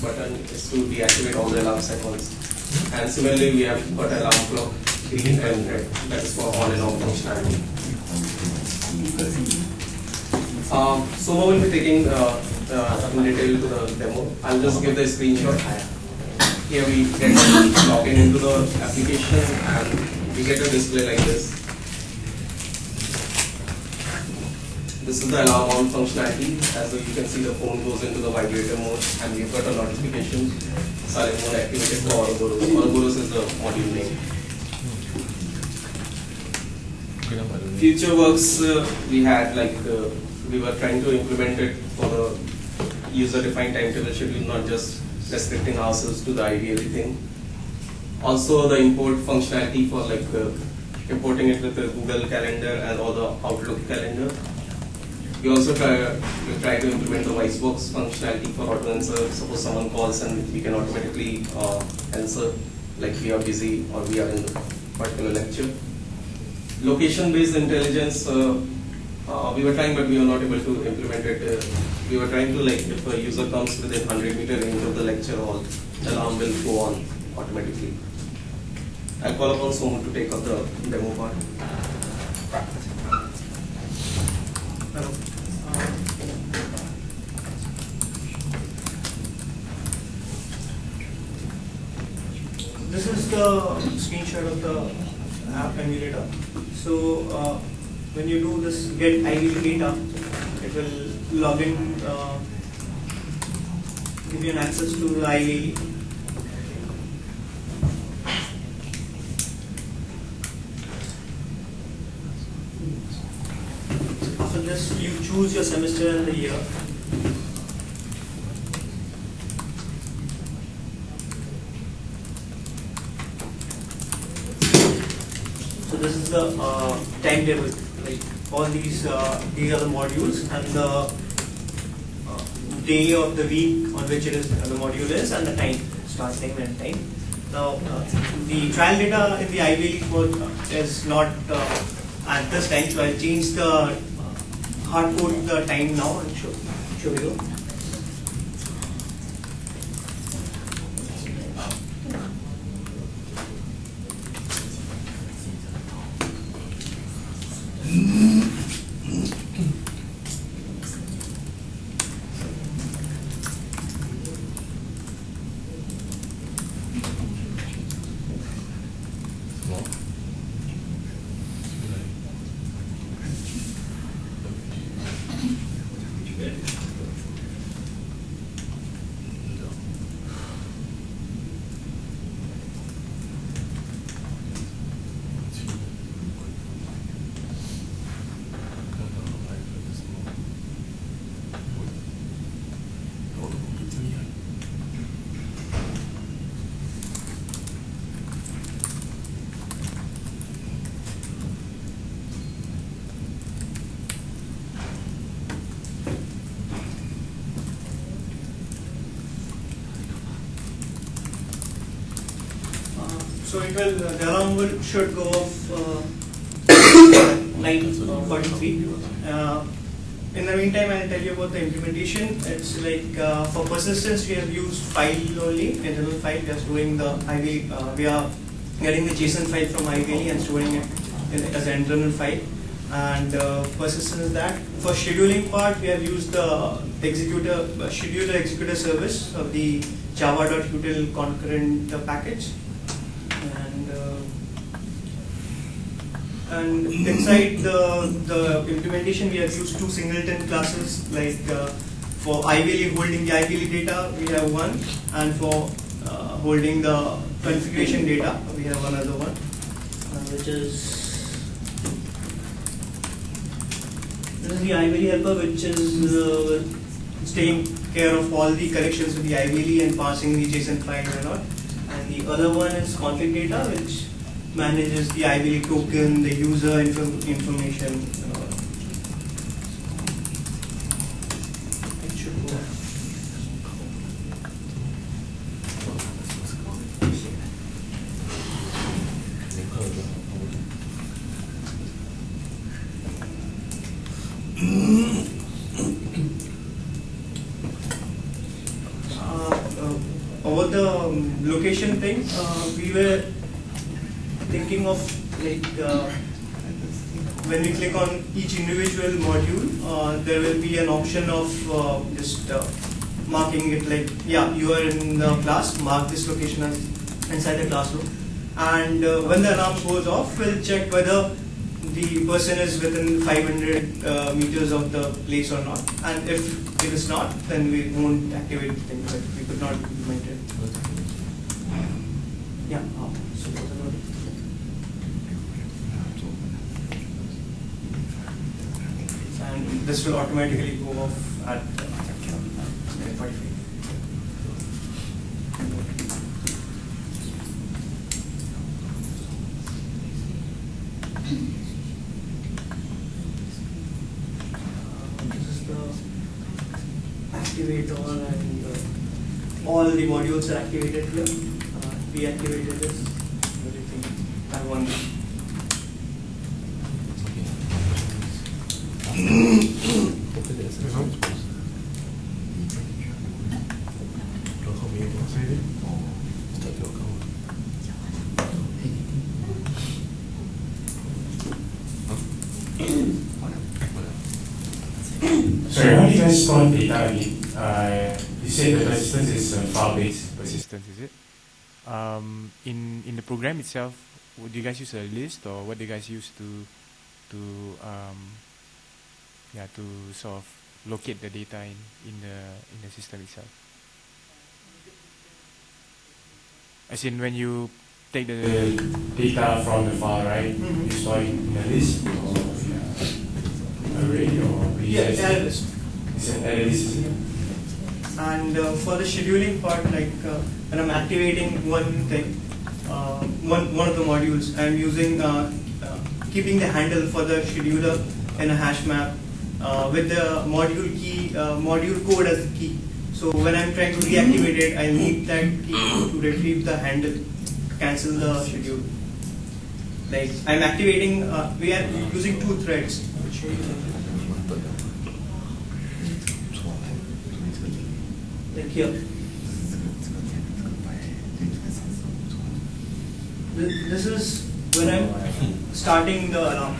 button is to deactivate all the alarms at once. And similarly, we have got alarm clock green and red, that is for on and off functionality. So now we'll be taking in detail to the demo. I'll just give the screenshot. Here we get to log in into the application and we get a display like this. This is the alarm on functionality. As you can see, the phone goes into the vibrator mode and we've got a notification. Silent mode activated for Ouroboros. Ouroboros is the module name. Future works we had like we were trying to implement it for the user-defined timetable schedule, not just restricting ourselves to the IVL thing. Also the import functionality for like importing it with the Google Calendar and or the Outlook calendar. We also try to implement the voice box functionality for auto answer. Suppose someone calls and we can automatically answer like we are busy or we are in a particular lecture. Location-based intelligence, we were trying but we were not able to implement it. We were trying to like if a user comes within 100-meter range of the lecture hall, the alarm will go on automatically. I'll call upon someone to take up the demo part. Hello. This is the screenshot of the app emulator. So when you do this get IVL data, it will log in, give you an access to the IVL. After this, you choose your semester and the year. So this is the timetable. Like all these are the modules and the day of the week on which it is the module is and the time, start time and time. Now the trial data in the IVL code is not at this time, so I'll change the hard code the time now and show you. So it will, the alarm should go off 9:43. In the meantime, I'll tell you about the implementation. It's like for persistence, we have used file only, internal file. We are storing the IVL. We are getting the JSON file from IVL and storing it as an internal file. And persistence is that. For scheduling part, we have used the scheduler executor service of the java.util concurrent package. And inside the implementation, we have used two singleton classes. Like for IVL holding the IVL data, we have one, and for holding the configuration data, we have another one, which is the IVL helper, which is taking care of all the connections with the IVL and passing the JSON file and all. And the other one is config data, which manages the IVL token, the user information. It should go. about the location thing, we were thinking of like when we click on each individual module, there will be an option of just marking it like, yeah, you are in the class, mark this location as inside the classroom. And when the alarm goes off, we'll check whether the person is within 500 meters of the place or not. And if it is not, then we won't activate the thing, but we could not implement it. Yeah. And this will automatically go off at 45. This is the activator, and all the modules are activated here. Deactivated this, everything. I want. Sorry, how do you guys store data again? You said the persistence is file-based persistence, is it? In the program itself, would you guys use a list, or what do you guys use to sort of locate the data in the system itself? As in, when you take the data from the file, right? You store it in a list, or array, or list. It's an array list. And for the scheduling part, like when I'm activating one thing, one of the modules, I'm using keeping the handle for the scheduler in a hash map with the module key, module code as the key. So when I'm trying to deactivate it, I need that key to retrieve the handle, cancel the schedule. Like I'm activating, we are using 2 threads. Like here. This is when I'm starting the alarm.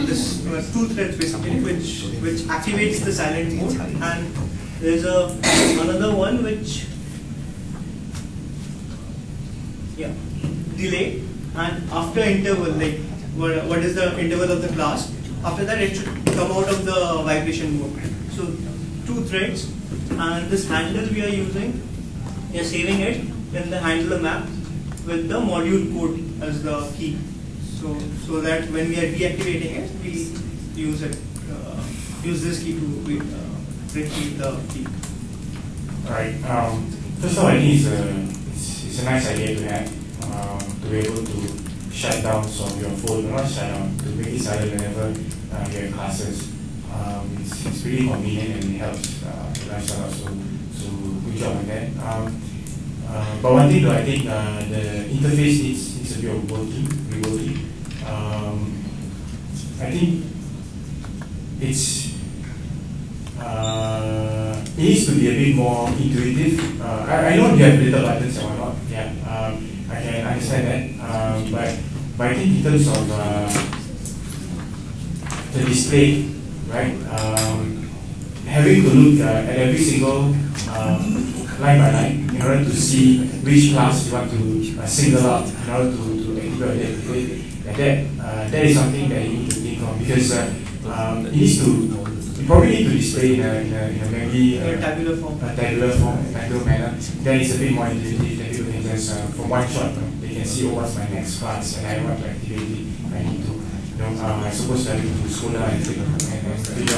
This 2 threads basically, which activates the silent mode, and there's another one which delay, and after interval, like what is the interval of the class, after that it should come out of the vibration mode. So 2 threads, and this handle we are using, we are saving it in the handler map with the module code as the key. So that when we are deactivating it, we use this key to retrieve the key. Alright. First of all, I think it's a nice idea to have, to be able to shut down some of your phone, not shut down, to make it silent whenever you have classes. It's pretty convenient, and it helps the lifestyle. So good job on that. But one thing though, I think the interface needs a bit of reworking. I think it needs to be a bit more intuitive. I know you have little buttons and whatnot. Yeah, I can understand that. But I think in terms of the display, right? Having to look at every single line by line in order to see which class you want to single out in order to activate it. That is something that you need to think of, because it needs to. You probably need to display in a maybe tabular form, tabular manner. That is a bit more intuitive. That people can just from one shot, they can see, oh, what's my next class, and I want to activate it. I need to, I suppose I need to scroll down and figure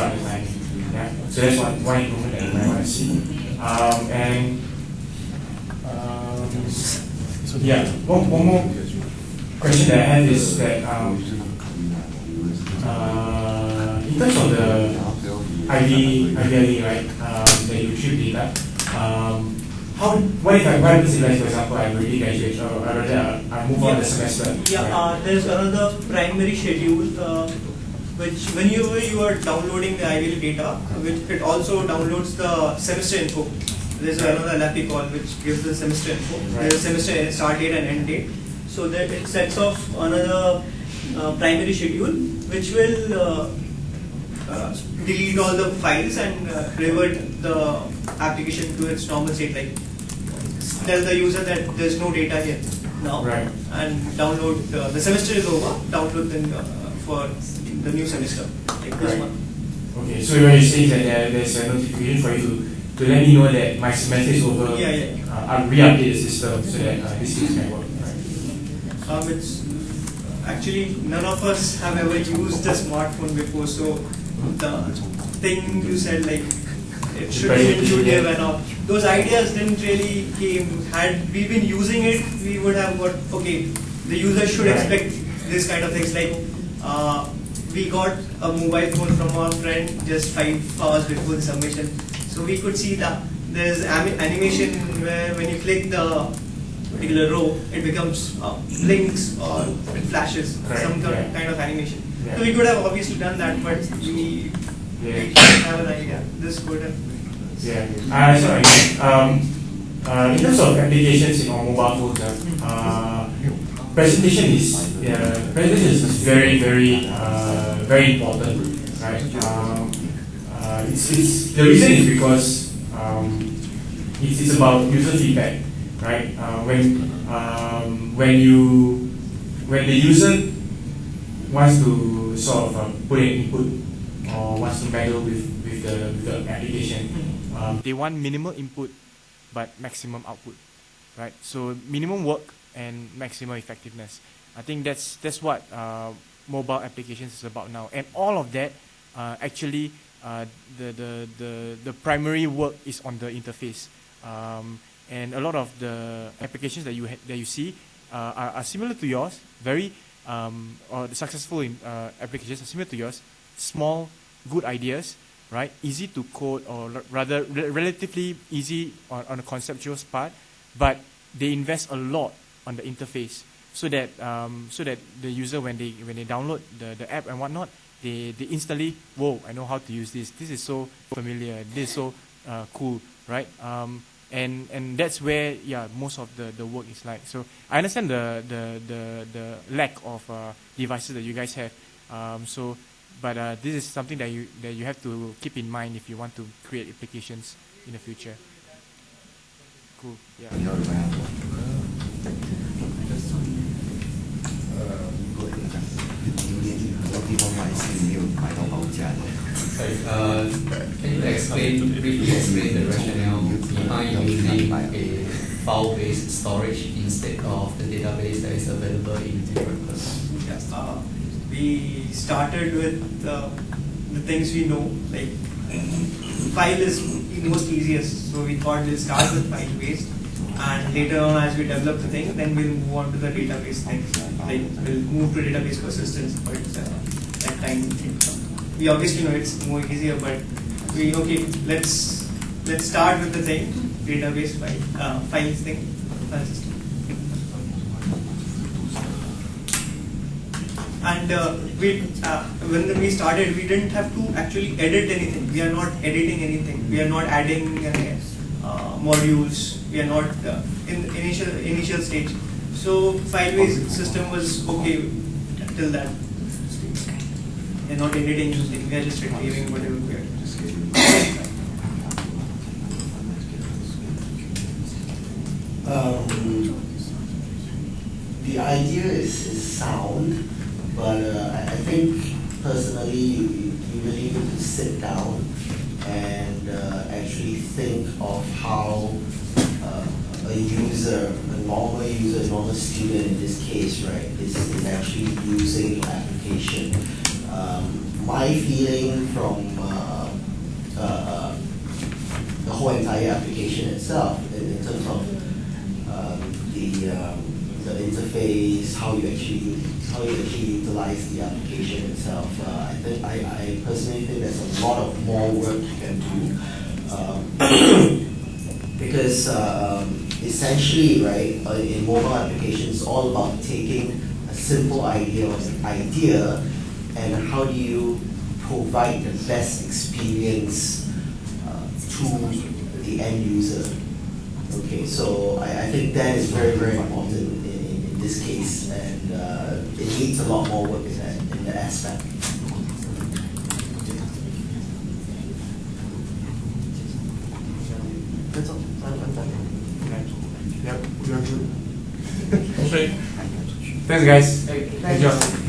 out the timing. Yeah. So that's one improvement that you might want to see. One more question that I have is that in terms of the IVLE, right, that you retrieve data, what happens if, like, for example, I already graduated, or rather I move on the semester? Yeah, there's another primary schedule which whenever you are downloading the IVLE data, it also downloads the semester info. There's another LAPI call which gives the semester info. There's a semester start date and end date. So that it sets off another primary schedule which will delete all the files and revert the application to its normal state. Like tell the user that there's no data here now, and download. The semester is over. Download then for the new semester, like this one. Okay, so you're saying that there's a notification for you to let me know that my semester is over. I'll re-update the system so that this thing can work. Right? It's actually none of us have ever used a smartphone before, so the thing you said, like it should be intuitive and all, those ideas didn't really came. Had we been using it, we would have got, okay, the user should expect this kind of things. Like we got a mobile phone from our friend just 5 hours before the submission, so we could see that there's animation where when you click the particular row, it becomes blinks or it flashes, some kind of animation. So we could have obviously done that, but we didn't have an idea. This would have. In terms of applications in our mobile phones, presentation is very very important, right? The reason is because it's about user feedback, right? When the user wants to sort of put an input or wants to meddle with the application, they want minimal input but maximum output, right? So minimum work and maximum effectiveness. I think that's what mobile applications is about now, and all of that actually the primary work is on the interface, and a lot of the applications that you see are similar to yours, very or the successful applications are similar to yours, small, good ideas, right? Easy to code, or rather relatively easy on the conceptual part, but they invest a lot on the interface so that the user, when they download the app and whatnot, they instantly, whoa, I know how to use this. This is so familiar. This is so cool, right? And that's where most of the work is like. So I understand the lack of devices that you guys have. But this is something that you have to keep in mind if you want to create applications in the future. Cool. Yeah. Can you briefly explain the rationale behind using a file-based storage instead of the database that is available in WordPress? We started with the things we know, like file is the most easiest, so we thought we'll start with file-based, and later on as we develop the thing, then we'll move on to the database things. Like we'll move to database persistence, but that time we obviously know it's more easier, but let's start with the thing, database files thing, file system. And when we started, we didn't have to actually edit anything. We are not editing anything. We are not adding modules. We are not in initial stage. So file-based system was okay till that stage. We are not editing anything. We are just retrieving whatever we are. The idea is sound. But I think personally, you really need to sit down and actually think of how a user, a normal user, a normal student in this case, right, is actually using the application. My feeling from the whole entire application itself, in terms of the interface, how you actually utilize the application itself. I personally think there's a lot of more work you can do because essentially, right, in mobile applications, it's all about taking a simple idea and how do you provide the best experience to the the end user. Okay, so I think that is very, very important in this case, and it needs a lot more work in that aspect. That's all. I'm done. Yep, you're good. Okay. Thanks, guys. Good job.